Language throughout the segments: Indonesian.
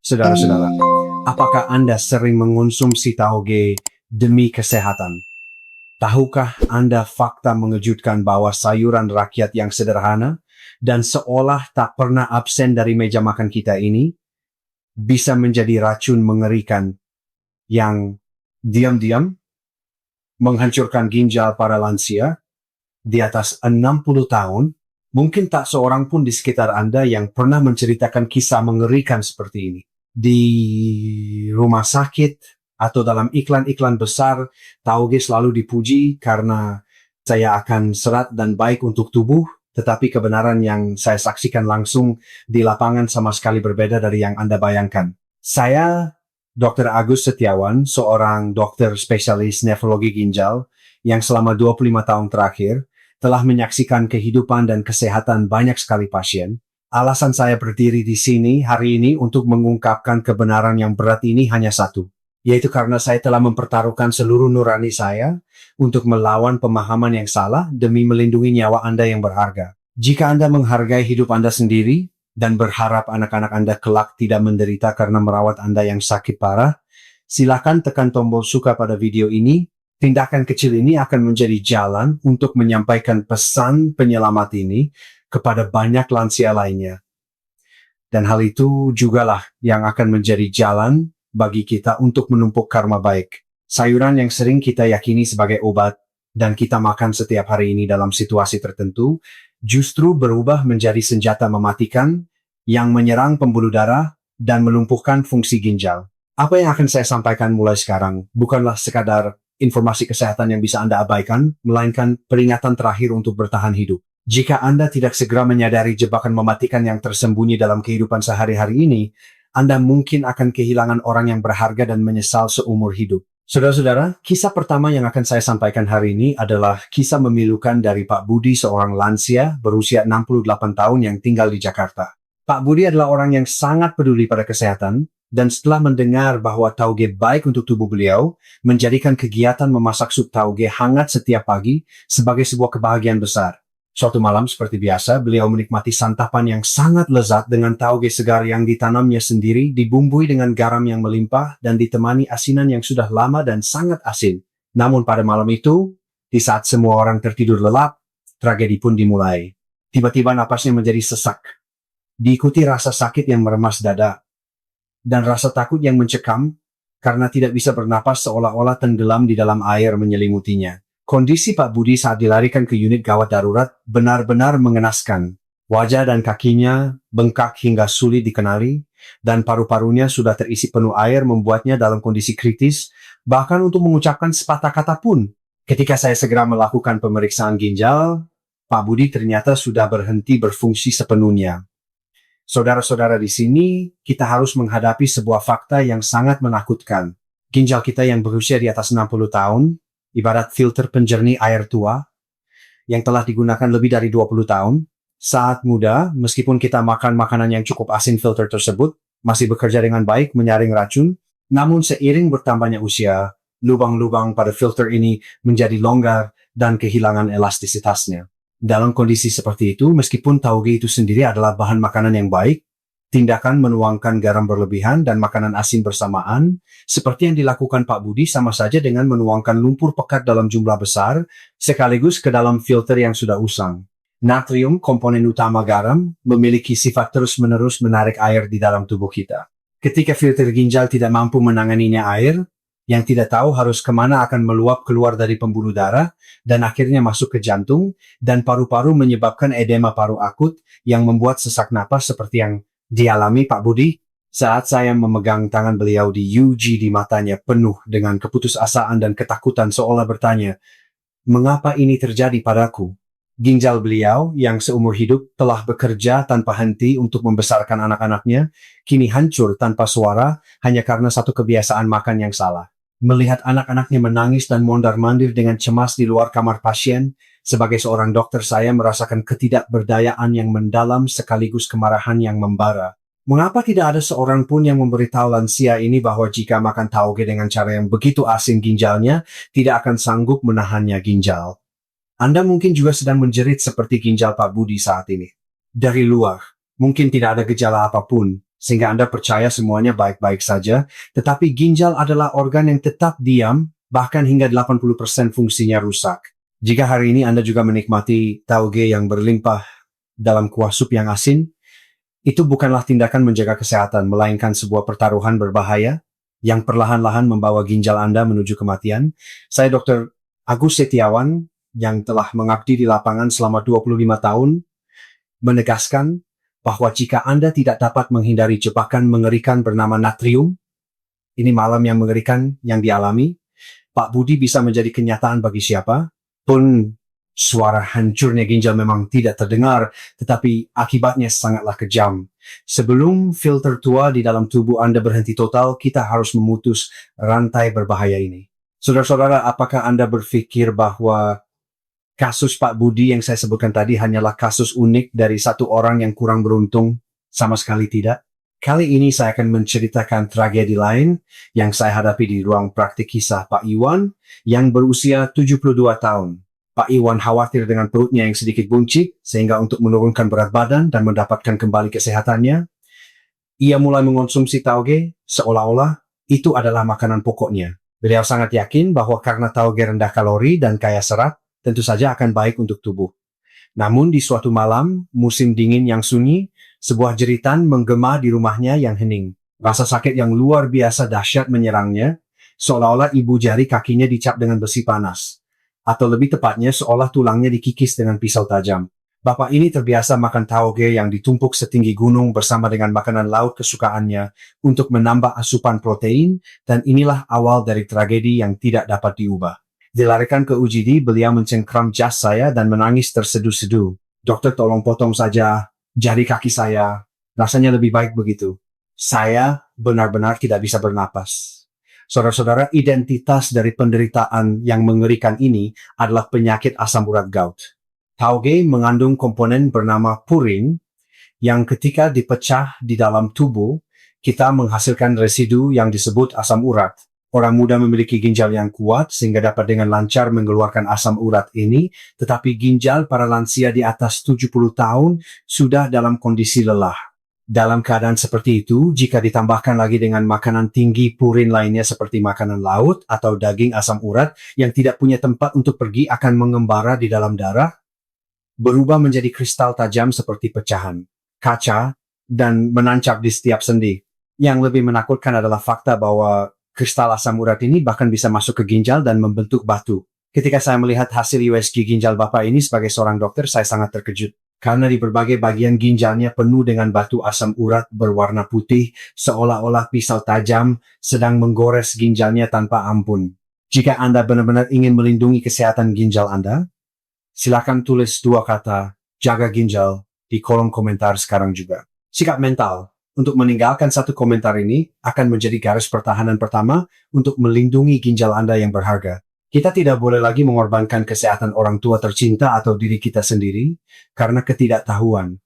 Saudara-saudara, apakah Anda sering mengonsumsi tauge demi kesehatan? Tahukah Anda fakta mengejutkan bahwa sayuran rakyat yang sederhana dan seolah tak pernah absen dari meja makan kita ini bisa menjadi racun mengerikan yang diam-diam menghancurkan ginjal para lansia di atas 60 tahun? Mungkin tak seorang pun di sekitar Anda yang pernah menceritakan kisah mengerikan seperti ini. Di rumah sakit atau dalam iklan-iklan besar, tauge selalu dipuji karena saya akan serat dan baik untuk tubuh, tetapi kebenaran yang saya saksikan langsung di lapangan sama sekali berbeda dari yang Anda bayangkan. Saya, Dr. Agus Setiawan, seorang dokter spesialis nefrologi ginjal yang selama 25 tahun terakhir telah menyaksikan kehidupan dan kesehatan banyak sekali pasien. Alasan saya berdiri di sini hari ini untuk mengungkapkan kebenaran yang berat ini hanya satu, yaitu karena saya telah mempertaruhkan seluruh nurani saya untuk melawan pemahaman yang salah demi melindungi nyawa Anda yang berharga. Jika Anda menghargai hidup Anda sendiri dan berharap anak-anak Anda kelak tidak menderita karena merawat Anda yang sakit parah, silakan tekan tombol suka pada video ini. Tindakan kecil ini akan menjadi jalan untuk menyampaikan pesan penyelamat ini kepada banyak lansia lainnya. Dan hal itu jugalah yang akan menjadi jalan bagi kita untuk menumpuk karma baik. Sayuran yang sering kita yakini sebagai obat dan kita makan setiap hari ini dalam situasi tertentu, justru berubah menjadi senjata mematikan yang menyerang pembuluh darah dan melumpuhkan fungsi ginjal. Apa yang akan saya sampaikan mulai sekarang bukanlah sekadar informasi kesehatan yang bisa Anda abaikan, melainkan peringatan terakhir untuk bertahan hidup. Jika Anda tidak segera menyadari jebakan mematikan yang tersembunyi dalam kehidupan sehari-hari ini, Anda mungkin akan kehilangan orang yang berharga dan menyesal seumur hidup. Saudara-saudara, kisah pertama yang akan saya sampaikan hari ini adalah kisah memilukan dari Pak Budi, seorang lansia berusia 68 tahun yang tinggal di Jakarta. Pak Budi adalah orang yang sangat peduli pada kesehatan, dan setelah mendengar bahwa tauge baik untuk tubuh beliau, menjadikan kegiatan memasak sup tauge hangat setiap pagi sebagai sebuah kebahagiaan besar. Suatu malam seperti biasa, beliau menikmati santapan yang sangat lezat dengan tauge segar yang ditanamnya sendiri, dibumbui dengan garam yang melimpah, dan ditemani asinan yang sudah lama dan sangat asin. Namun pada malam itu, di saat semua orang tertidur lelap, tragedi pun dimulai. Tiba-tiba napasnya menjadi sesak, diikuti rasa sakit yang meremas dada, dan rasa takut yang mencekam karena tidak bisa bernapas seolah-olah tenggelam di dalam air menyelimutinya. Kondisi Pak Budi saat dilarikan ke unit gawat darurat benar-benar mengenaskan. Wajah dan kakinya bengkak hingga sulit dikenali, dan paru-parunya sudah terisi penuh air membuatnya dalam kondisi kritis, bahkan untuk mengucapkan sepatah kata pun. Ketika saya segera melakukan pemeriksaan ginjal, Pak Budi ternyata sudah berhenti berfungsi sepenuhnya. Saudara-saudara, di sini kita harus menghadapi sebuah fakta yang sangat menakutkan. Ginjal kita yang berusia di atas 60 tahun, ibarat filter penjernih air tua, yang telah digunakan lebih dari 20 tahun, saat muda, meskipun kita makan makanan yang cukup asin, filter tersebut masih bekerja dengan baik menyaring racun, namun seiring bertambahnya usia, lubang-lubang pada filter ini menjadi longgar dan kehilangan elastisitasnya. Dalam kondisi seperti itu, meskipun tauge itu sendiri adalah bahan makanan yang baik, tindakan menuangkan garam berlebihan dan makanan asin bersamaan, seperti yang dilakukan Pak Budi, sama saja dengan menuangkan lumpur pekat dalam jumlah besar, sekaligus ke dalam filter yang sudah usang. Natrium, komponen utama garam, memiliki sifat terus-menerus menarik air di dalam tubuh kita. Ketika filter ginjal tidak mampu menanganinya air, yang tidak tahu harus kemana akan meluap keluar dari pembuluh darah dan akhirnya masuk ke jantung dan paru-paru, menyebabkan edema paru akut yang membuat sesak napas seperti yang dialami Pak Budi. Saat saya memegang tangan beliau di UG, di matanya penuh dengan keputusasaan dan ketakutan, seolah bertanya, mengapa ini terjadi padaku? Ginjal beliau yang seumur hidup telah bekerja tanpa henti untuk membesarkan anak-anaknya, kini hancur tanpa suara hanya karena satu kebiasaan makan yang salah. Melihat anak-anaknya menangis dan mondar-mandir dengan cemas di luar kamar pasien, sebagai seorang dokter saya merasakan ketidakberdayaan yang mendalam sekaligus kemarahan yang membara. Mengapa tidak ada seorang pun yang memberitahu lansia ini bahwa jika makan tauge dengan cara yang begitu asin, ginjalnya tidak akan sanggup menahannya ginjal? Anda mungkin juga sedang menjerit seperti ginjal Pak Budi saat ini. Dari luar, mungkin tidak ada gejala apapun. sehingga Anda percaya semuanya baik-baik saja, tetapi ginjal adalah organ yang tetap diam, bahkan hingga 80% fungsinya rusak. Jika hari ini Anda juga menikmati tauge yang berlimpah dalam kuah sup yang asin, itu bukanlah tindakan menjaga kesehatan, melainkan sebuah pertaruhan berbahaya yang perlahan-lahan membawa ginjal Anda menuju kematian. Saya Dr. Agus Setiawan yang telah mengabdi di lapangan selama 25 tahun, menegaskan bahwa jika Anda tidak dapat menghindari jebakan mengerikan bernama natrium, ini malam yang mengerikan yang dialami, Pak Budi bisa menjadi kenyataan bagi siapa pun. Suara hancurnya ginjal memang tidak terdengar, tetapi akibatnya sangatlah kejam. Sebelum filter tua di dalam tubuh Anda berhenti total, kita harus memutus rantai berbahaya ini. Saudara-saudara, apakah Anda berpikir bahwa kasus Pak Budi yang saya sebutkan tadi hanyalah kasus unik dari satu orang yang kurang beruntung? Sama sekali tidak. Kali ini saya akan menceritakan tragedi lain yang saya hadapi di ruang praktik kisah Pak Iwan yang berusia 72 tahun. Pak Iwan khawatir dengan perutnya yang sedikit buncit, sehingga untuk menurunkan berat badan dan mendapatkan kembali kesehatannya, ia mulai mengonsumsi tauge seolah-olah itu adalah makanan pokoknya. Beliau sangat yakin bahwa karena tauge rendah kalori dan kaya serat, tentu saja akan baik untuk tubuh. Namun di suatu malam, musim dingin yang sunyi, sebuah jeritan menggema di rumahnya yang hening. Rasa sakit yang luar biasa dahsyat menyerangnya, seolah-olah ibu jari kakinya dicap dengan besi panas. Atau lebih tepatnya seolah tulangnya dikikis dengan pisau tajam. Bapak ini terbiasa makan tauge yang ditumpuk setinggi gunung bersama dengan makanan laut kesukaannya untuk menambah asupan protein, dan inilah awal dari tragedi yang tidak dapat diubah. Dilarikan ke UGD, beliau mencengkram jas saya dan menangis terseduh-seduh. Dokter, tolong potong saja jari kaki saya. Rasanya lebih baik begitu. Saya benar-benar tidak bisa bernapas. Saudara-saudara, identitas dari penderitaan yang mengerikan ini adalah penyakit asam urat gout. Tauge mengandung komponen bernama purin yang ketika dipecah di dalam tubuh, kita menghasilkan residu yang disebut asam urat. Orang muda memiliki ginjal yang kuat sehingga dapat dengan lancar mengeluarkan asam urat ini, tetapi ginjal para lansia di atas 70 tahun sudah dalam kondisi lelah. Dalam keadaan seperti itu, jika ditambahkan lagi dengan makanan tinggi purin lainnya seperti makanan laut atau daging asam urat yang tidak punya tempat untuk pergi akan mengembara di dalam darah, berubah menjadi kristal tajam seperti pecahan kaca dan menancap di setiap sendi. Yang lebih menakutkan adalah fakta bahwa kristal asam urat ini bahkan bisa masuk ke ginjal dan membentuk batu. Ketika saya melihat hasil USG ginjal Bapak ini sebagai seorang dokter, saya sangat terkejut. Karena di berbagai bagian ginjalnya penuh dengan batu asam urat berwarna putih, seolah-olah pisau tajam sedang menggores ginjalnya tanpa ampun. Jika Anda benar-benar ingin melindungi kesehatan ginjal Anda, silakan tulis 2 kata, jaga ginjal, di kolom komentar sekarang juga. Sikap mental untuk meninggalkan satu komentar ini akan menjadi garis pertahanan pertama untuk melindungi ginjal Anda yang berharga. Kita tidak boleh lagi mengorbankan kesehatan orang tua tercinta atau diri kita sendiri karena ketidaktahuan.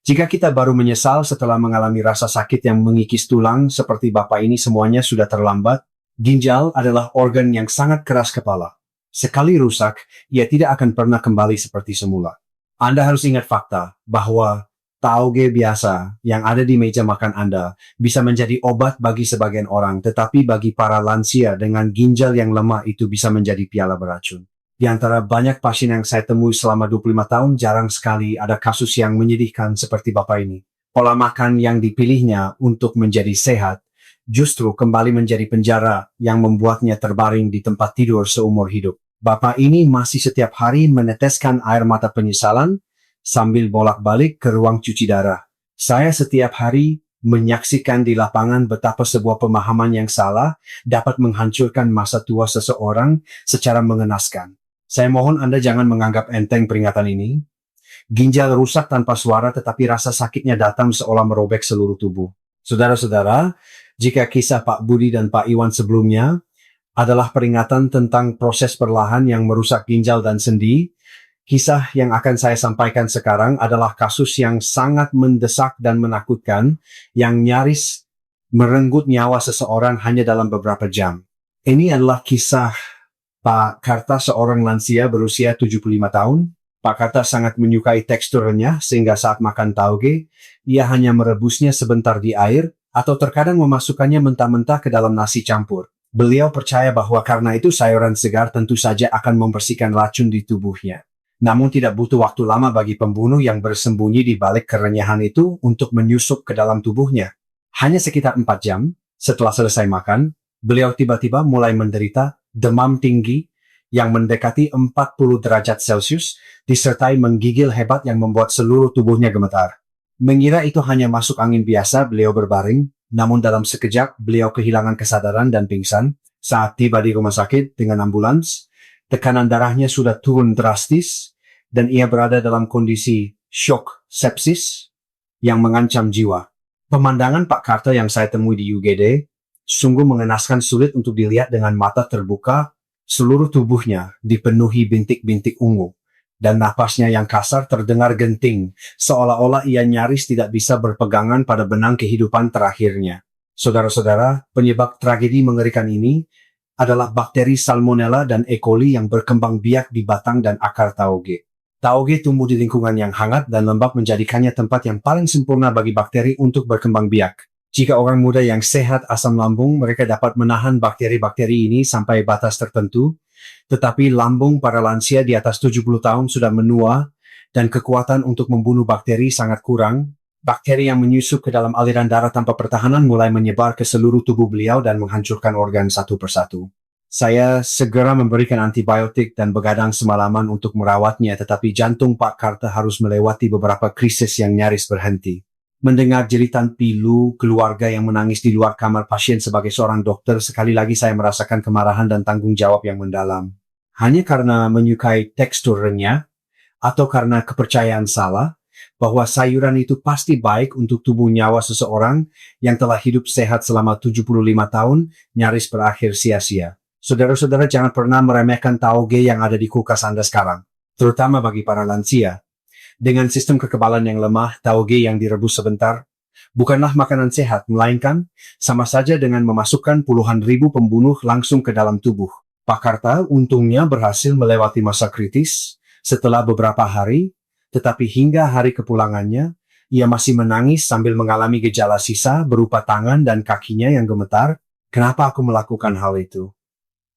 Jika kita baru menyesal setelah mengalami rasa sakit yang mengikis tulang seperti Bapak ini, semuanya sudah terlambat. Ginjal adalah organ yang sangat keras kepala. Sekali rusak, ia tidak akan pernah kembali seperti semula. Anda harus ingat fakta bahwa tauge biasa yang ada di meja makan Anda bisa menjadi obat bagi sebagian orang, tetapi bagi para lansia dengan ginjal yang lemah itu bisa menjadi piala beracun. Di antara banyak pasien yang saya temui selama 25 tahun, jarang sekali ada kasus yang menyedihkan seperti Bapak ini. Pola makan yang dipilihnya untuk menjadi sehat justru kembali menjadi penjara yang membuatnya terbaring di tempat tidur seumur hidup. Bapak ini masih setiap hari meneteskan air mata penyesalan sambil bolak-balik ke ruang cuci darah. Saya setiap hari menyaksikan di lapangan betapa sebuah pemahaman yang salah dapat menghancurkan masa tua seseorang secara mengenaskan. Saya mohon Anda jangan menganggap enteng peringatan ini. Ginjal rusak tanpa suara, tetapi rasa sakitnya datang seolah merobek seluruh tubuh. Saudara-saudara, jika kisah Pak Budi dan Pak Iwan sebelumnya adalah peringatan tentang proses perlahan yang merusak ginjal dan sendi, kisah yang akan saya sampaikan sekarang adalah kasus yang sangat mendesak dan menakutkan yang nyaris merenggut nyawa seseorang hanya dalam beberapa jam. Ini adalah kisah Pak Karta, seorang lansia berusia 75 tahun. Pak Karta sangat menyukai teksturnya sehingga saat makan tauge, ia hanya merebusnya sebentar di air atau terkadang memasukkannya mentah-mentah ke dalam nasi campur. Beliau percaya bahwa karena itu sayuran segar tentu saja akan membersihkan racun di tubuhnya. Namun tidak butuh waktu lama bagi pembunuh yang bersembunyi di balik kerenyahan itu untuk menyusup ke dalam tubuhnya. Hanya sekitar 4 jam setelah selesai makan, beliau tiba-tiba mulai menderita demam tinggi yang mendekati 40 derajat Celcius, disertai menggigil hebat yang membuat seluruh tubuhnya gemetar. Mengira itu hanya masuk angin biasa, beliau berbaring, namun dalam sekejap beliau kehilangan kesadaran dan pingsan. Saat tiba di rumah sakit dengan ambulans, tekanan darahnya sudah turun drastis, dan ia berada dalam kondisi shock sepsis yang mengancam jiwa. Pemandangan Pak Karta yang saya temui di UGD sungguh mengenaskan, sulit untuk dilihat dengan mata terbuka. Seluruh tubuhnya dipenuhi bintik-bintik ungu, dan napasnya yang kasar terdengar genting, seolah-olah ia nyaris tidak bisa berpegangan pada benang kehidupan terakhirnya. Saudara-saudara, penyebab tragedi mengerikan ini adalah bakteri Salmonella dan E. coli yang berkembang biak di batang dan akar tauge. Tauge tumbuh di lingkungan yang hangat dan lembab, menjadikannya tempat yang paling sempurna bagi bakteri untuk berkembang biak. Jika orang muda yang sehat asam lambung, mereka dapat menahan bakteri-bakteri ini sampai batas tertentu, tetapi lambung para lansia di atas 70 tahun sudah menua dan kekuatan untuk membunuh bakteri sangat kurang. Bakteri yang menyusup ke dalam aliran darah tanpa pertahanan mulai menyebar ke seluruh tubuh beliau dan menghancurkan organ satu persatu. Saya segera memberikan antibiotik dan begadang semalaman untuk merawatnya, tetapi jantung Pak Karta harus melewati beberapa krisis yang nyaris berhenti. Mendengar jeritan pilu keluarga yang menangis di luar kamar pasien sebagai seorang dokter, sekali lagi saya merasakan kemarahan dan tanggung jawab yang mendalam. Hanya karena menyukai teksturnya, atau karena kepercayaan salah, bahwa sayuran itu pasti baik untuk tubuh nyawa seseorang yang telah hidup sehat selama 75 tahun, nyaris berakhir sia-sia. Saudara-saudara, jangan pernah meremehkan tauge yang ada di kulkas Anda sekarang, terutama bagi para lansia. Dengan sistem kekebalan yang lemah, tauge yang direbus sebentar bukanlah makanan sehat, melainkan sama saja dengan memasukkan puluhan ribu pembunuh langsung ke dalam tubuh. Pak Karta untungnya berhasil melewati masa kritis setelah beberapa hari, tetapi hingga hari kepulangannya, ia masih menangis sambil mengalami gejala sisa berupa tangan dan kakinya yang gemetar. Kenapa aku melakukan hal itu?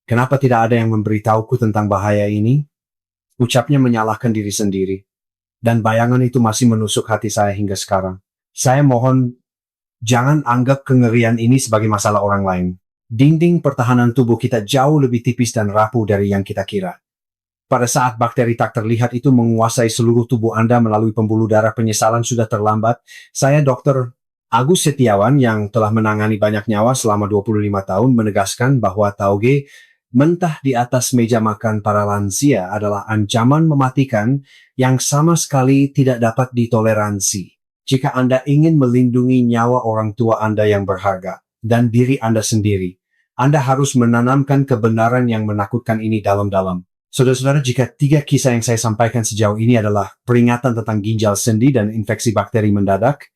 Kenapa tidak ada yang memberitahuku tentang bahaya ini? Ucapnya menyalahkan diri sendiri. Dan bayangan itu masih menusuk hati saya hingga sekarang. Saya mohon, jangan anggap kengerian ini sebagai masalah orang lain. Dinding pertahanan tubuh kita jauh lebih tipis dan rapuh dari yang kita kira. Pada saat bakteri tak terlihat itu menguasai seluruh tubuh Anda melalui pembuluh darah, penyesalan sudah terlambat. Saya Dr. Agus Setiawan yang telah menangani banyak nyawa selama 25 tahun menegaskan bahwa tauge mentah di atas meja makan para lansia adalah ancaman mematikan yang sama sekali tidak dapat ditoleransi. Jika Anda ingin melindungi nyawa orang tua Anda yang berharga dan diri Anda sendiri, Anda harus menanamkan kebenaran yang menakutkan ini dalam-dalam. Saudara-saudara, jika 3 kisah yang saya sampaikan sejauh ini adalah peringatan tentang ginjal sendi dan infeksi bakteri mendadak,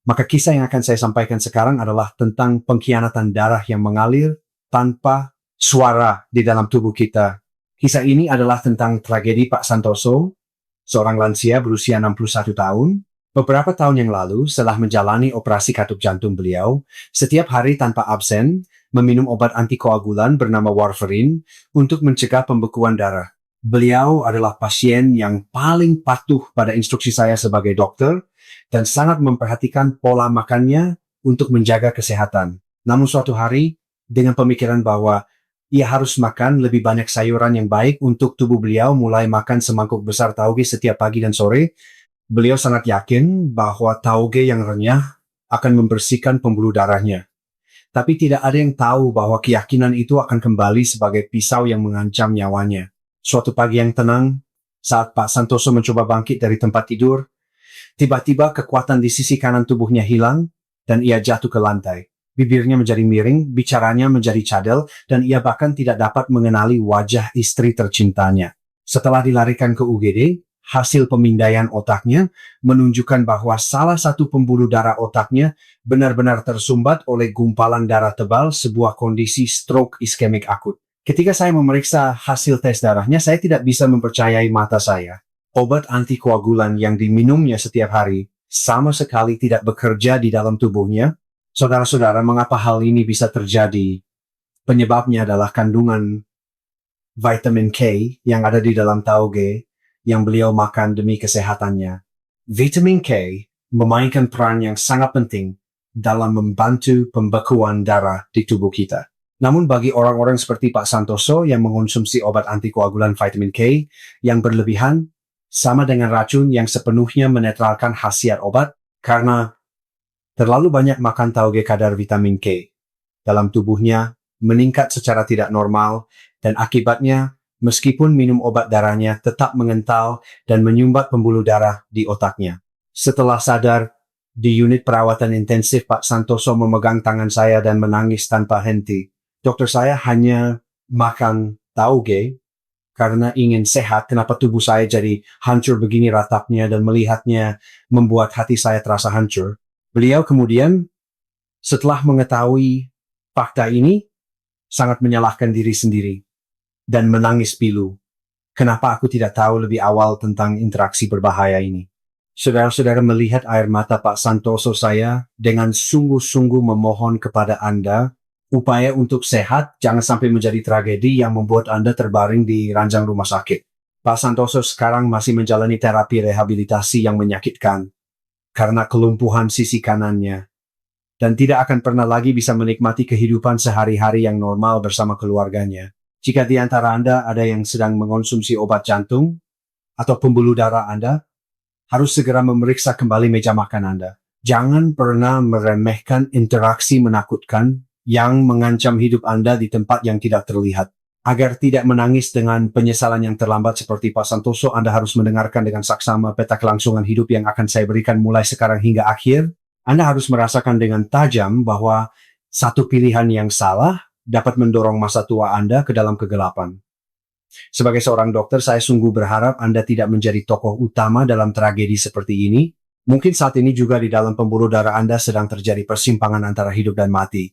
maka kisah yang akan saya sampaikan sekarang adalah tentang pengkhianatan darah yang mengalir tanpa suara di dalam tubuh kita. Kisah ini adalah tentang tragedi Pak Santoso, seorang lansia berusia 61 tahun. Beberapa tahun yang lalu, setelah menjalani operasi katup jantung, beliau setiap hari tanpa absen meminum obat antikoagulan bernama warfarin untuk mencegah pembekuan darah. Beliau adalah pasien yang paling patuh pada instruksi saya sebagai dokter dan sangat memperhatikan pola makannya untuk menjaga kesehatan. Namun suatu hari, dengan pemikiran bahwa ia harus makan lebih banyak sayuran yang baik untuk tubuh beliau, mulai makan semangkuk besar tauge setiap pagi dan sore. Beliau sangat yakin bahwa tauge yang renyah akan membersihkan pembuluh darahnya. Tapi tidak ada yang tahu bahwa keyakinan itu akan kembali sebagai pisau yang mengancam nyawanya. Suatu pagi yang tenang, saat Pak Santoso mencoba bangkit dari tempat tidur, tiba-tiba kekuatan di sisi kanan tubuhnya hilang dan ia jatuh ke lantai. Bibirnya menjadi miring, bicaranya menjadi cadel, dan ia bahkan tidak dapat mengenali wajah istri tercintanya. Setelah dilarikan ke UGD, hasil pemindaian otaknya menunjukkan bahwa salah satu pembuluh darah otaknya benar-benar tersumbat oleh gumpalan darah tebal, sebuah kondisi stroke iskemik akut. Ketika saya memeriksa hasil tes darahnya, saya tidak bisa mempercayai mata saya. Obat antikoagulan yang diminumnya setiap hari sama sekali tidak bekerja di dalam tubuhnya. Saudara-saudara, mengapa hal ini bisa terjadi? Penyebabnya adalah kandungan vitamin K yang ada di dalam tauge yang beliau makan demi kesehatannya. Vitamin K memainkan peran yang sangat penting dalam membantu pembekuan darah di tubuh kita. Namun bagi orang-orang seperti Pak Santoso yang mengonsumsi obat antikoagulan vitamin K yang berlebihan, sama dengan racun yang sepenuhnya menetralkan khasiat obat karena terlalu banyak makan tauge kadar vitamin K dalam tubuhnya meningkat secara tidak normal dan akibatnya meskipun minum obat darahnya tetap mengental dan menyumbat pembuluh darah di otaknya. Setelah sadar, di unit perawatan intensif Pak Santoso memegang tangan saya dan menangis tanpa henti. Dokter, saya hanya makan tauge karena ingin sehat. Kenapa tubuh saya jadi hancur begini ratapnya dan melihatnya membuat hati saya terasa hancur. Beliau kemudian setelah mengetahui fakta ini sangat menyalahkan diri sendiri dan menangis pilu. Kenapa aku tidak tahu lebih awal tentang interaksi berbahaya ini? Saudara-saudara, melihat air mata Pak Santoso, saya dengan sungguh-sungguh memohon kepada Anda, upaya untuk sehat jangan sampai menjadi tragedi yang membuat Anda terbaring di ranjang rumah sakit. Pak Santoso sekarang masih menjalani terapi rehabilitasi yang menyakitkan karena kelumpuhan sisi kanannya dan tidak akan pernah lagi bisa menikmati kehidupan sehari-hari yang normal bersama keluarganya. Jika di antara Anda ada yang sedang mengonsumsi obat jantung atau pembuluh darah Anda, harus segera memeriksa kembali meja makan Anda. Jangan pernah meremehkan interaksi menakutkan yang mengancam hidup Anda di tempat yang tidak terlihat. Agar tidak menangis dengan penyesalan yang terlambat seperti Pak Santoso, Anda harus mendengarkan dengan saksama peta kelangsungan hidup yang akan saya berikan mulai sekarang hingga akhir. Anda harus merasakan dengan tajam bahwa satu pilihan yang salah dapat mendorong masa tua Anda ke dalam kegelapan. Sebagai seorang dokter, saya sungguh berharap Anda tidak menjadi tokoh utama dalam tragedi seperti ini. Mungkin saat ini juga di dalam pembuluh darah Anda sedang terjadi persimpangan antara hidup dan mati.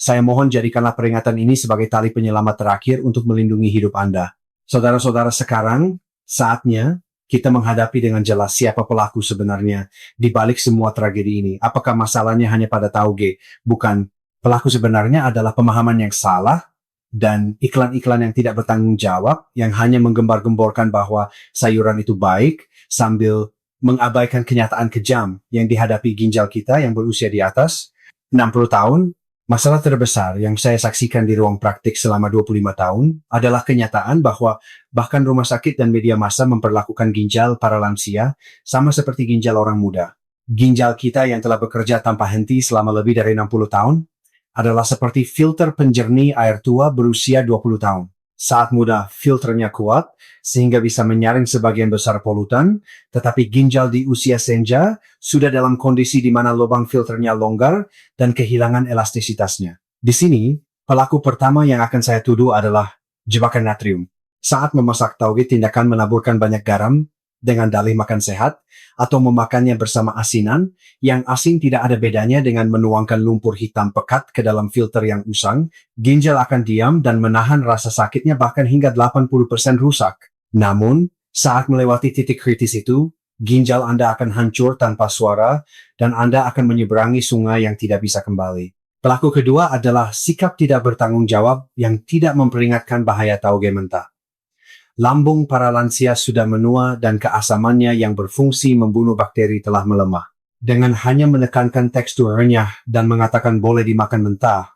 Saya mohon jadikanlah peringatan ini sebagai tali penyelamat terakhir untuk melindungi hidup Anda. Saudara-saudara, sekarang saatnya kita menghadapi dengan jelas siapa pelaku sebenarnya di balik semua tragedi ini. Apakah masalahnya hanya pada tauge? Bukan. Pelaku sebenarnya adalah pemahaman yang salah dan iklan-iklan yang tidak bertanggung jawab yang hanya menggembar-gemborkan bahwa sayuran itu baik sambil mengabaikan kenyataan kejam yang dihadapi ginjal kita yang berusia di atas 60 tahun. Masalah terbesar yang saya saksikan di ruang praktik selama 25 tahun adalah kenyataan bahwa bahkan rumah sakit dan media massa memperlakukan ginjal para lansia sama seperti ginjal orang muda. Ginjal kita yang telah bekerja tanpa henti selama lebih dari 60 tahun adalah seperti filter penjernih air tua berusia 20 tahun. Saat muda filternya kuat sehingga bisa menyaring sebagian besar polutan, tetapi ginjal di usia senja sudah dalam kondisi di mana lubang filternya longgar dan kehilangan elastisitasnya. Di sini, pelaku pertama yang akan saya tuduh adalah jebakan natrium. Saat memasak tauge, tindakan menaburkan banyak garam dengan dalih makan sehat, atau memakannya bersama asinan, yang asin tidak ada bedanya dengan menuangkan lumpur hitam pekat ke dalam filter yang usang. Ginjal akan diam dan menahan rasa sakitnya bahkan hingga 80% rusak. Namun, saat melewati titik kritis itu, ginjal Anda akan hancur tanpa suara dan Anda akan menyeberangi sungai yang tidak bisa kembali. Pelaku kedua adalah sikap tidak bertanggung jawab yang tidak memperingatkan bahaya tauge mentah. Lambung para lansia sudah menua dan keasamannya yang berfungsi membunuh bakteri telah melemah. Dengan hanya menekankan tekstur renyah dan mengatakan boleh dimakan mentah,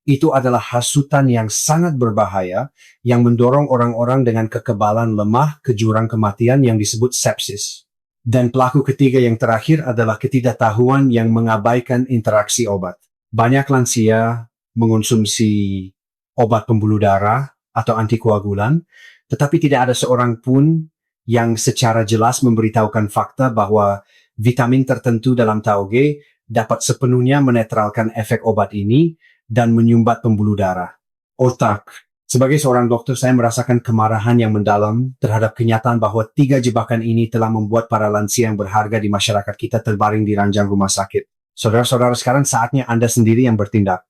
itu adalah hasutan yang sangat berbahaya yang mendorong orang-orang dengan kekebalan lemah ke jurang kematian yang disebut sepsis. Dan pelaku ketiga yang terakhir adalah ketidaktahuan yang mengabaikan interaksi obat. Banyak lansia mengonsumsi obat pembuluh darah atau antikoagulan, tetapi tidak ada seorang pun yang secara jelas memberitahukan fakta bahwa vitamin tertentu dalam tauge dapat sepenuhnya menetralkan efek obat ini dan menyumbat pembuluh darah. Otak. Sebagai seorang dokter, saya merasakan kemarahan yang mendalam terhadap kenyataan bahwa 3 jebakan ini telah membuat para lansia yang berharga di masyarakat kita terbaring di ranjang rumah sakit. Saudara-saudara, sekarang saatnya Anda sendiri yang bertindak.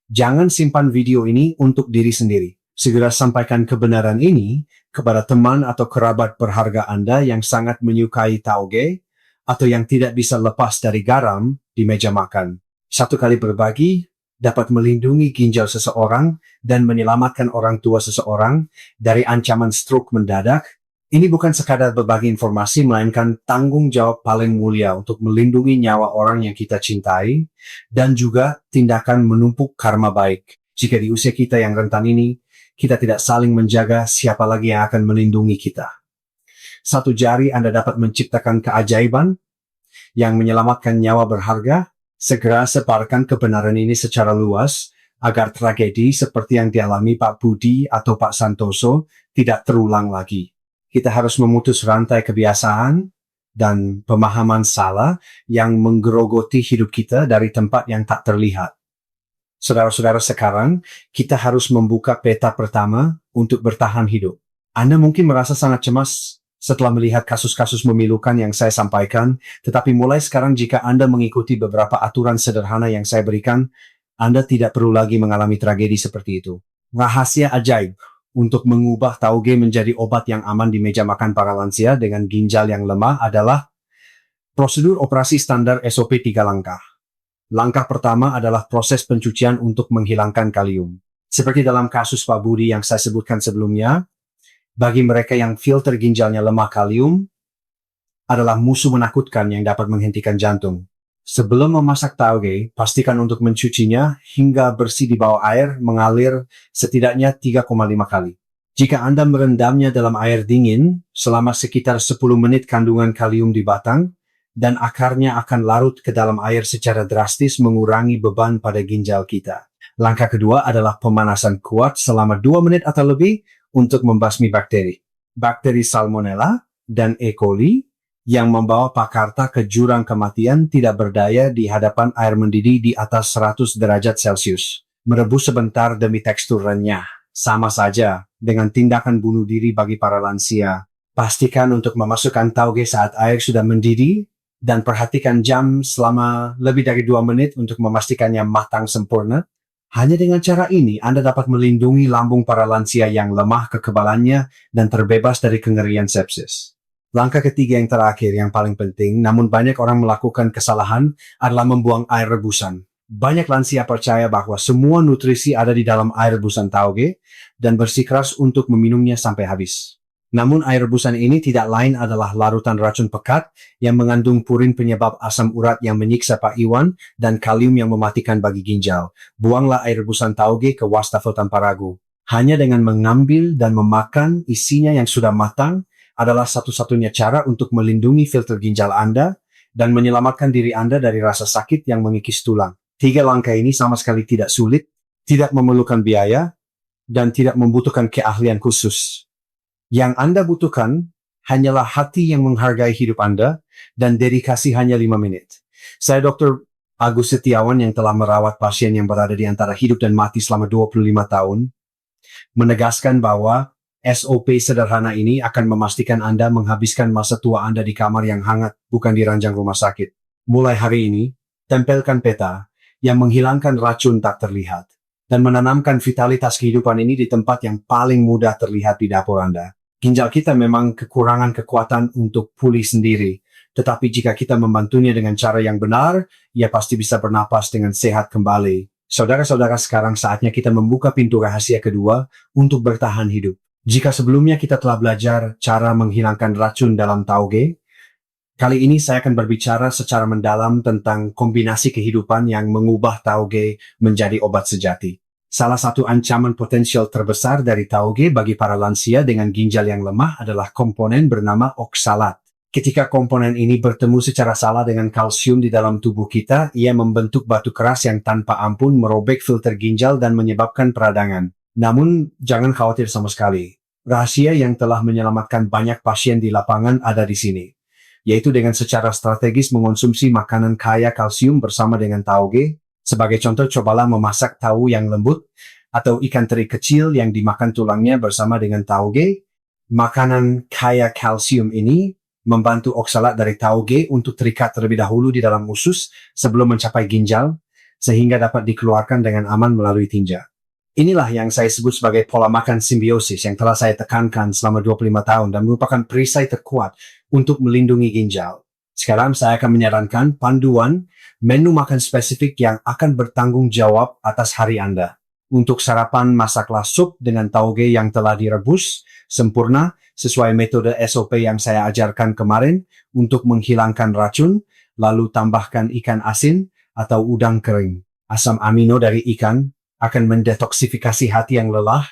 Jangan simpan video ini untuk diri sendiri. Segera sampaikan kebenaran ini kepada teman atau kerabat berharga Anda yang sangat menyukai tauge atau yang tidak bisa lepas dari garam di meja makan. Satu kali berbagi dapat melindungi ginjal seseorang dan menyelamatkan orang tua seseorang dari ancaman stroke mendadak. Ini bukan sekadar berbagi informasi, melainkan tanggung jawab paling mulia untuk melindungi nyawa orang yang kita cintai dan juga tindakan menumpuk karma baik. Jika di usia kita yang rentan ini, kita tidak saling menjaga, siapa lagi yang akan melindungi kita? Satu jari Anda dapat menciptakan keajaiban yang menyelamatkan nyawa berharga. Segera sebarkan kebenaran ini secara luas agar tragedi seperti yang dialami Pak Budi atau Pak Santoso tidak terulang lagi. Kita harus memutus rantai kebiasaan dan pemahaman salah yang menggerogoti hidup kita dari tempat yang tak terlihat. Saudara-saudara, sekarang kita harus membuka peta pertama untuk bertahan hidup. Anda mungkin merasa sangat cemas setelah melihat kasus-kasus memilukan yang saya sampaikan, tetapi mulai sekarang jika Anda mengikuti beberapa aturan sederhana yang saya berikan, Anda tidak perlu lagi mengalami tragedi seperti itu. Rahasia ajaib untuk mengubah tauge menjadi obat yang aman di meja makan para lansia dengan ginjal yang lemah adalah prosedur operasi standar SOP 3 langkah. Langkah pertama adalah proses pencucian untuk menghilangkan kalium. Seperti dalam kasus Pak Budi yang saya sebutkan sebelumnya, bagi mereka yang filter ginjalnya lemah, kalium adalah musuh menakutkan yang dapat menghentikan jantung. Sebelum memasak tauge, pastikan untuk mencucinya hingga bersih di bawah air mengalir setidaknya 3,5 kali. Jika Anda merendamnya dalam air dingin selama sekitar 10 menit, kandungan kalium di batang dan akarnya akan larut ke dalam air secara drastis, mengurangi beban pada ginjal kita. Langkah kedua adalah pemanasan kuat selama 2 menit atau lebih untuk membasmi bakteri. Bakteri Salmonella dan E. coli yang membawa Pak Karta ke jurang kematian tidak berdaya di hadapan air mendidih di atas 100 derajat Celcius. Merebus sebentar demi tekstur renyah, sama saja dengan tindakan bunuh diri bagi para lansia. Pastikan untuk memasukkan tauge saat air sudah mendidih dan perhatikan jam selama lebih dari 2 menit untuk memastikannya matang sempurna. Hanya dengan cara ini, Anda dapat melindungi lambung para lansia yang lemah kekebalannya dan terbebas dari kengerian sepsis. Langkah ketiga yang terakhir yang paling penting, namun banyak orang melakukan kesalahan, adalah membuang air rebusan. Banyak lansia percaya bahwa semua nutrisi ada di dalam air rebusan tauge dan bersikeras untuk meminumnya sampai habis. Namun air rebusan ini tidak lain adalah larutan racun pekat yang mengandung purin penyebab asam urat yang menyiksa Pak Iwan dan kalium yang mematikan bagi ginjal. Buanglah air rebusan tauge ke wastafel tanpa ragu. Hanya dengan mengambil dan memakan isinya yang sudah matang adalah satu-satunya cara untuk melindungi filter ginjal Anda dan menyelamatkan diri Anda dari rasa sakit yang mengikis tulang. 3 langkah ini sama sekali tidak sulit, tidak memerlukan biaya, dan tidak membutuhkan keahlian khusus. Yang Anda butuhkan hanyalah hati yang menghargai hidup Anda dan dedikasi hanya 5 menit. Saya Dr. Agus Setiawan yang telah merawat pasien yang berada di antara hidup dan mati selama 25 tahun, menegaskan bahwa SOP sederhana ini akan memastikan Anda menghabiskan masa tua Anda di kamar yang hangat, bukan di ranjang rumah sakit. Mulai hari ini, tempelkan peta yang menghilangkan racun tak terlihat dan menanamkan vitalitas kehidupan ini di tempat yang paling mudah terlihat di dapur Anda. Ginjal kita memang kekurangan kekuatan untuk pulih sendiri, tetapi jika kita membantunya dengan cara yang benar, ia pasti bisa bernapas dengan sehat kembali. Saudara-saudara, sekarang saatnya kita membuka pintu rahasia kedua untuk bertahan hidup. Jika sebelumnya kita telah belajar cara menghilangkan racun dalam tauge, kali ini saya akan berbicara secara mendalam tentang kombinasi kehidupan yang mengubah tauge menjadi obat sejati. Salah satu ancaman potensial terbesar dari tauge bagi para lansia dengan ginjal yang lemah adalah komponen bernama oksalat. Ketika komponen ini bertemu secara salah dengan kalsium di dalam tubuh kita, ia membentuk batu keras yang tanpa ampun merobek filter ginjal dan menyebabkan peradangan. Namun, jangan khawatir sama sekali. Rahasia yang telah menyelamatkan banyak pasien di lapangan ada di sini, yaitu dengan secara strategis mengonsumsi makanan kaya kalsium bersama dengan tauge. Sebagai contoh, cobalah memasak tahu yang lembut atau ikan teri kecil yang dimakan tulangnya bersama dengan tauge. Makanan kaya kalsium ini membantu oksalat dari tauge untuk terikat terlebih dahulu di dalam usus sebelum mencapai ginjal, sehingga dapat dikeluarkan dengan aman melalui tinja. Inilah yang saya sebut sebagai pola makan simbiosis yang telah saya tekankan selama 25 tahun dan merupakan perisai terkuat untuk melindungi ginjal. Sekarang saya akan menyarankan panduan menu makan spesifik yang akan bertanggung jawab atas hari Anda. Untuk sarapan, masaklah sup dengan tauge yang telah direbus sempurna sesuai metode SOP yang saya ajarkan kemarin untuk menghilangkan racun, lalu tambahkan ikan asin atau udang kering. Asam amino dari ikan akan mendetoksifikasi hati yang lelah,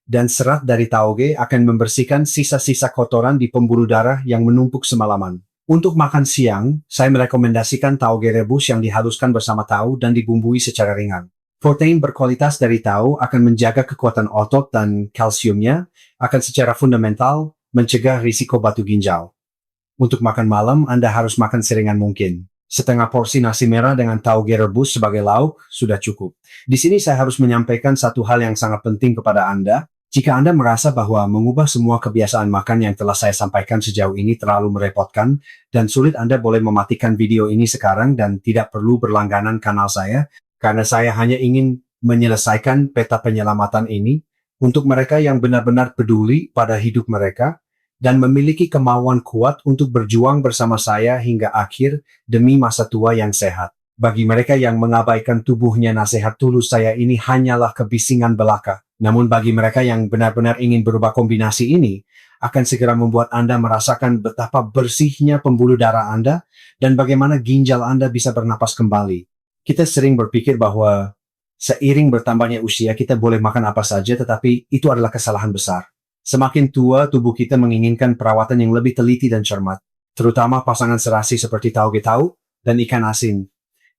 dan serat dari tauge akan membersihkan sisa-sisa kotoran di pembuluh darah yang menumpuk semalaman. Untuk makan siang, saya merekomendasikan tauge rebus yang dihaluskan bersama tahu dan dibumbui secara ringan. Protein berkualitas dari tahu akan menjaga kekuatan otot dan kalsiumnya akan secara fundamental mencegah risiko batu ginjal. Untuk makan malam, Anda harus makan seringan mungkin. Setengah porsi nasi merah dengan tauge rebus sebagai lauk sudah cukup. Di sini saya harus menyampaikan satu hal yang sangat penting kepada Anda. Jika Anda merasa bahwa mengubah semua kebiasaan makan yang telah saya sampaikan sejauh ini terlalu merepotkan dan sulit, Anda boleh mematikan video ini sekarang dan tidak perlu berlangganan kanal saya, karena saya hanya ingin menyelesaikan peta penyelamatan ini untuk mereka yang benar-benar peduli pada hidup mereka dan memiliki kemauan kuat untuk berjuang bersama saya hingga akhir demi masa tua yang sehat. Bagi mereka yang mengabaikan tubuhnya, nasihat tulus saya ini hanyalah kebisingan belaka. Namun bagi mereka yang benar-benar ingin berubah, kombinasi ini akan segera membuat Anda merasakan betapa bersihnya pembuluh darah Anda dan bagaimana ginjal Anda bisa bernapas kembali. Kita sering berpikir bahwa seiring bertambahnya usia kita boleh makan apa saja, tetapi itu adalah kesalahan besar. Semakin tua, tubuh kita menginginkan perawatan yang lebih teliti dan cermat, terutama pasangan serasi seperti tauge tahu dan ikan asin.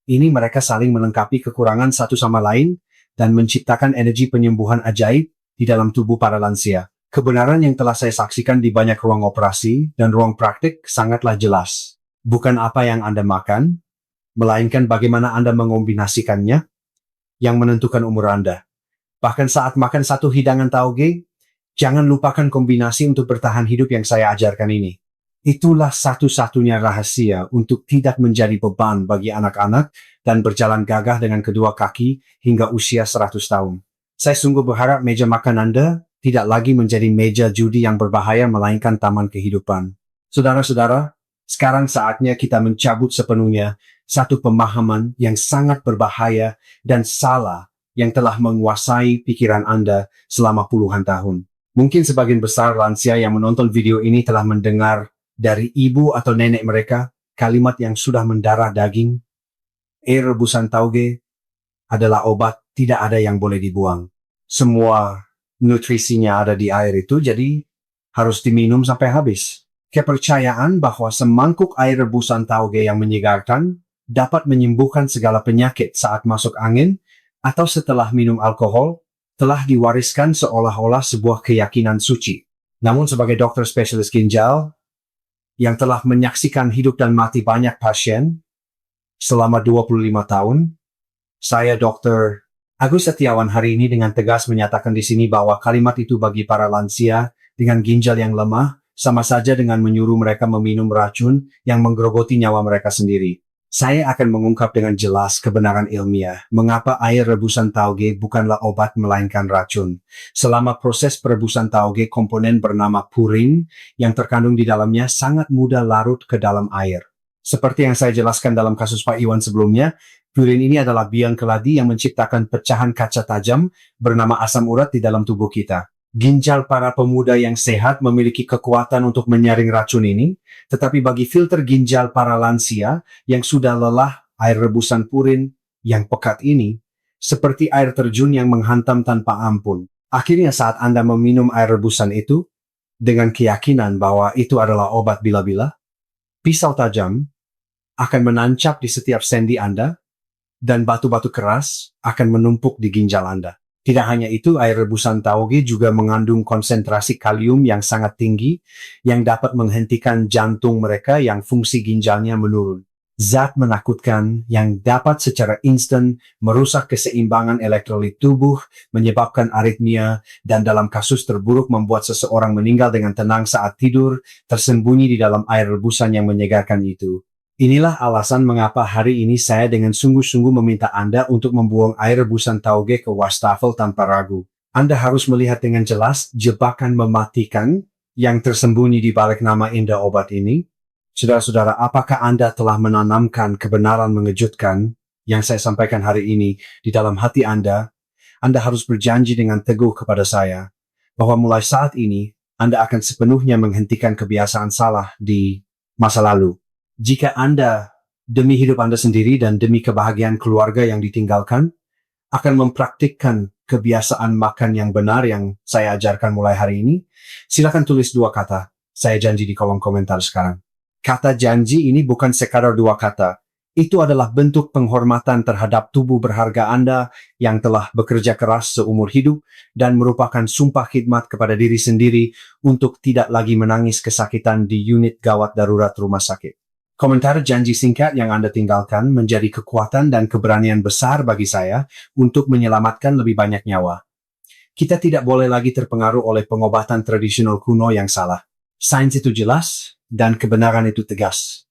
Ini mereka saling melengkapi kekurangan satu sama lain dan menciptakan energi penyembuhan ajaib di dalam tubuh para lansia. Kebenaran yang telah saya saksikan di banyak ruang operasi dan ruang praktik sangatlah jelas. Bukan apa yang Anda makan, melainkan bagaimana Anda mengombinasikannya yang menentukan umur Anda. Bahkan saat makan satu hidangan tauge, jangan lupakan kombinasi untuk bertahan hidup yang saya ajarkan ini. Itulah satu-satunya rahasia untuk tidak menjadi beban bagi anak-anak dan berjalan gagah dengan kedua kaki hingga usia 100 tahun. Saya sungguh berharap meja makan Anda tidak lagi menjadi meja judi yang berbahaya, melainkan taman kehidupan. Saudara-saudara, sekarang saatnya kita mencabut sepenuhnya satu pemahaman yang sangat berbahaya dan salah yang telah menguasai pikiran Anda selama puluhan tahun. Mungkin sebagian besar lansia yang menonton video ini telah mendengar dari ibu atau nenek mereka kalimat yang sudah mendarah daging. Air rebusan tauge adalah obat, tidak ada yang boleh dibuang. Semua nutrisinya ada di air itu, jadi harus diminum sampai habis. Kepercayaan bahwa semangkuk air rebusan tauge yang menyegarkan dapat menyembuhkan segala penyakit saat masuk angin atau setelah minum alkohol telah diwariskan seolah-olah sebuah keyakinan suci. Namun sebagai dokter spesialis ginjal yang telah menyaksikan hidup dan mati banyak pasien selama 25 tahun, saya Dr. Agus Setiawan hari ini dengan tegas menyatakan di sini bahwa kalimat itu bagi para lansia dengan ginjal yang lemah sama saja dengan menyuruh mereka meminum racun yang menggerogoti nyawa mereka sendiri. Saya akan mengungkap dengan jelas kebenaran ilmiah mengapa air rebusan tauge bukanlah obat melainkan racun. Selama proses perebusan tauge, komponen bernama purin yang terkandung di dalamnya sangat mudah larut ke dalam air. Seperti yang saya jelaskan dalam kasus Pak Iwan sebelumnya, purin ini adalah biang keladi yang menciptakan pecahan kaca tajam bernama asam urat di dalam tubuh kita. Ginjal para pemuda yang sehat memiliki kekuatan untuk menyaring racun ini, tetapi bagi filter ginjal para lansia yang sudah lelah, air rebusan purin yang pekat ini seperti air terjun yang menghantam tanpa ampun. Akhirnya saat Anda meminum air rebusan itu dengan keyakinan bahwa itu adalah obat bila-bila, pisau tajam akan menancap di setiap sendi Anda dan batu-batu keras akan menumpuk di ginjal Anda. Tidak hanya itu, air rebusan tauge juga mengandung konsentrasi kalium yang sangat tinggi yang dapat menghentikan jantung mereka yang fungsi ginjalnya menurun. Zat menakutkan yang dapat secara instan merusak keseimbangan elektrolit tubuh, menyebabkan aritmia, dan dalam kasus terburuk membuat seseorang meninggal dengan tenang saat tidur, tersembunyi di dalam air rebusan yang menyegarkan itu. Inilah alasan mengapa hari ini saya dengan sungguh-sungguh meminta Anda untuk membuang air rebusan tauge ke wastafel tanpa ragu. Anda harus melihat dengan jelas jebakan mematikan yang tersembunyi di balik nama indah obat ini. Saudara-saudara, apakah Anda telah menanamkan kebenaran mengejutkan yang saya sampaikan hari ini di dalam hati Anda? Anda harus berjanji dengan teguh kepada saya bahwa mulai saat ini Anda akan sepenuhnya menghentikan kebiasaan salah di masa lalu. Jika Anda, demi hidup Anda sendiri dan demi kebahagiaan keluarga yang ditinggalkan, akan mempraktikkan kebiasaan makan yang benar yang saya ajarkan mulai hari ini, silakan tulis 2 kata. Saya janji di kolom komentar sekarang. Kata janji ini bukan sekadar 2 kata. Itu adalah bentuk penghormatan terhadap tubuh berharga Anda yang telah bekerja keras seumur hidup dan merupakan sumpah khidmat kepada diri sendiri untuk tidak lagi menangis kesakitan di unit gawat darurat rumah sakit. Komentar janji singkat yang Anda tinggalkan menjadi kekuatan dan keberanian besar bagi saya untuk menyelamatkan lebih banyak nyawa. Kita tidak boleh lagi terpengaruh oleh pengobatan tradisional kuno yang salah. Sains itu jelas dan kebenaran itu tegas.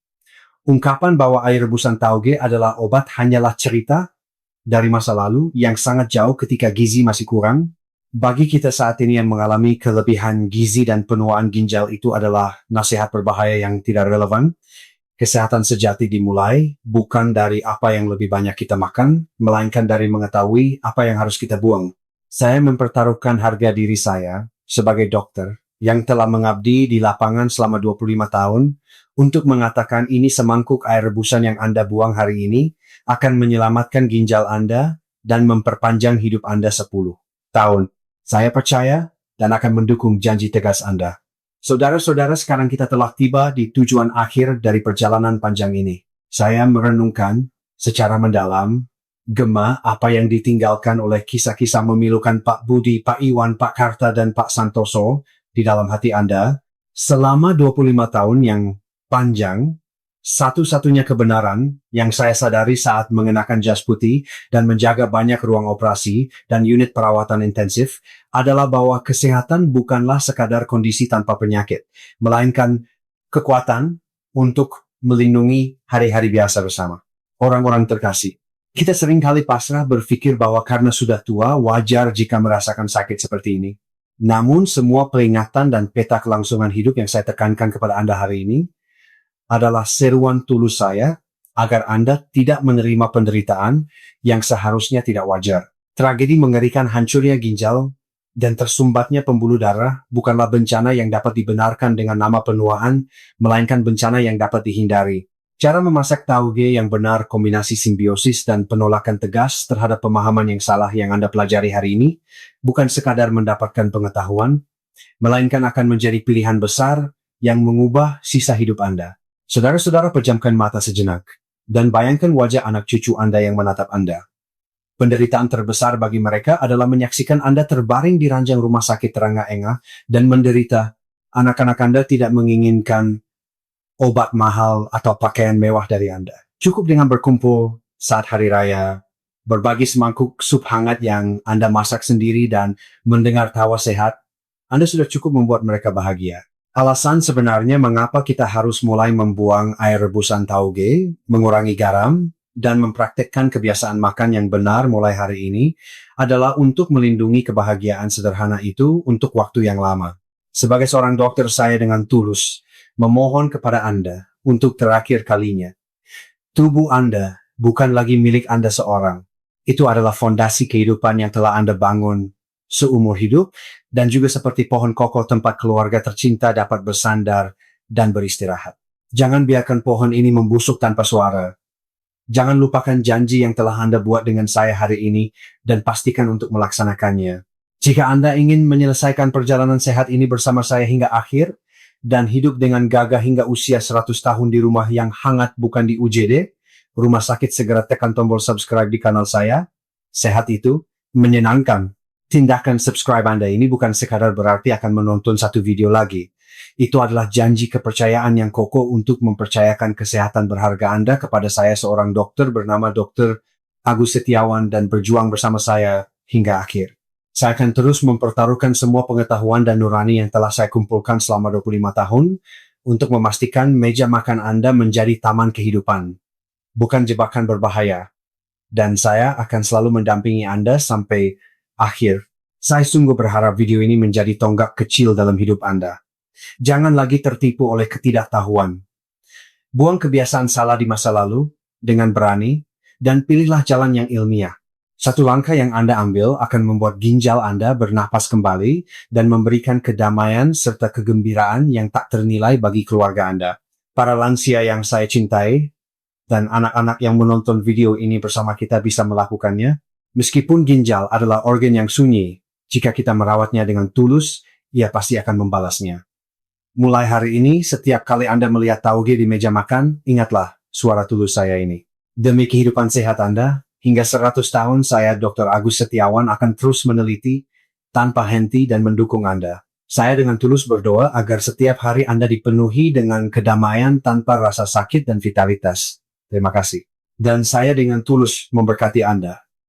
Ungkapan bahwa air rebusan tauge adalah obat hanyalah cerita dari masa lalu yang sangat jauh ketika gizi masih kurang. Bagi kita saat ini yang mengalami kelebihan gizi dan penuaan ginjal, itu adalah nasihat berbahaya yang tidak relevan. Kesehatan sejati dimulai bukan dari apa yang lebih banyak kita makan, melainkan dari mengetahui apa yang harus kita buang. Saya mempertaruhkan harga diri saya sebagai dokter yang telah mengabdi di lapangan selama 25 tahun untuk mengatakan ini semangkuk air rebusan yang Anda buang hari ini akan menyelamatkan ginjal Anda dan memperpanjang hidup Anda 10 tahun. Saya percaya dan akan mendukung janji tegas Anda. Saudara-saudara, sekarang kita telah tiba di tujuan akhir dari perjalanan panjang ini. Saya merenungkan secara mendalam, gema apa yang ditinggalkan oleh kisah-kisah memilukan Pak Budi, Pak Iwan, Pak Karta, dan Pak Santoso di dalam hati Anda. Selama 25 tahun yang panjang, satu-satunya kebenaran yang saya sadari saat mengenakan jas putih dan menjaga banyak ruang operasi dan unit perawatan intensif adalah bahwa kesehatan bukanlah sekadar kondisi tanpa penyakit, melainkan kekuatan untuk melindungi hari-hari biasa bersama. Orang-orang terkasih, kita seringkali pasrah berpikir bahwa karena sudah tua, wajar jika merasakan sakit seperti ini. Namun semua peringatan dan peta kelangsungan hidup yang saya tekankan kepada Anda hari ini adalah seruan tulus saya agar Anda tidak menerima penderitaan yang seharusnya tidak wajar. Tragedi mengerikan hancurnya ginjal dan tersumbatnya pembuluh darah bukanlah bencana yang dapat dibenarkan dengan nama penuaan, melainkan bencana yang dapat dihindari. Cara memasak tauge yang benar, kombinasi simbiosis dan penolakan tegas terhadap pemahaman yang salah yang Anda pelajari hari ini, bukan sekadar mendapatkan pengetahuan, melainkan akan menjadi pilihan besar yang mengubah sisa hidup Anda. Saudara-saudara, pejamkan mata sejenak dan bayangkan wajah anak cucu Anda yang menatap Anda. Penderitaan terbesar bagi mereka adalah menyaksikan Anda terbaring di ranjang rumah sakit terengah-engah dan menderita. Anak-anak Anda tidak menginginkan obat mahal atau pakaian mewah dari Anda. Cukup dengan berkumpul saat hari raya, berbagi semangkuk sup hangat yang Anda masak sendiri dan mendengar tawa sehat, Anda sudah cukup membuat mereka bahagia. Alasan sebenarnya mengapa kita harus mulai membuang air rebusan tauge, mengurangi garam, dan mempraktekkan kebiasaan makan yang benar mulai hari ini adalah untuk melindungi kebahagiaan sederhana itu untuk waktu yang lama. Sebagai seorang dokter, saya dengan tulus memohon kepada Anda untuk terakhir kalinya. Tubuh Anda bukan lagi milik Anda seorang. Itu adalah fondasi kehidupan yang telah Anda bangun seumur hidup, dan juga seperti pohon kokoh tempat keluarga tercinta dapat bersandar dan beristirahat. Jangan biarkan pohon ini membusuk tanpa suara. Jangan lupakan janji yang telah Anda buat dengan saya hari ini dan pastikan untuk melaksanakannya. Jika Anda ingin menyelesaikan perjalanan sehat ini bersama saya hingga akhir dan hidup dengan gagah hingga usia 100 tahun di rumah yang hangat bukan di UGD, rumah sakit, segera tekan tombol subscribe di kanal saya. Sehat itu menyenangkan. Tindakan subscribe Anda ini bukan sekadar berarti akan menonton satu video lagi. Itu adalah janji kepercayaan yang kokoh untuk mempercayakan kesehatan berharga Anda kepada saya, seorang dokter bernama Dr. Agus Setiawan, dan berjuang bersama saya hingga akhir. Saya akan terus mempertaruhkan semua pengetahuan dan nurani yang telah saya kumpulkan selama 25 tahun untuk memastikan meja makan Anda menjadi taman kehidupan, bukan jebakan berbahaya. Dan saya akan selalu mendampingi Anda sampai akhir. Saya sungguh berharap video ini menjadi tonggak kecil dalam hidup Anda. Jangan lagi tertipu oleh ketidaktahuan. Buang kebiasaan salah di masa lalu dengan berani, dan pilihlah jalan yang ilmiah. Satu langkah yang Anda ambil akan membuat ginjal Anda bernapas kembali dan memberikan kedamaian serta kegembiraan yang tak ternilai bagi keluarga Anda. Para lansia yang saya cintai, dan anak-anak yang menonton video ini bersama kita bisa melakukannya. Meskipun ginjal adalah organ yang sunyi, jika kita merawatnya dengan tulus, ia pasti akan membalasnya. Mulai hari ini, setiap kali Anda melihat tauge di meja makan, ingatlah suara tulus saya ini. Demi kehidupan sehat Anda, hingga 100 tahun saya Dr. Agus Setiawan akan terus meneliti, tanpa henti dan mendukung Anda. Saya dengan tulus berdoa agar setiap hari Anda dipenuhi dengan kedamaian tanpa rasa sakit dan vitalitas. Terima kasih. Dan saya dengan tulus memberkati Anda.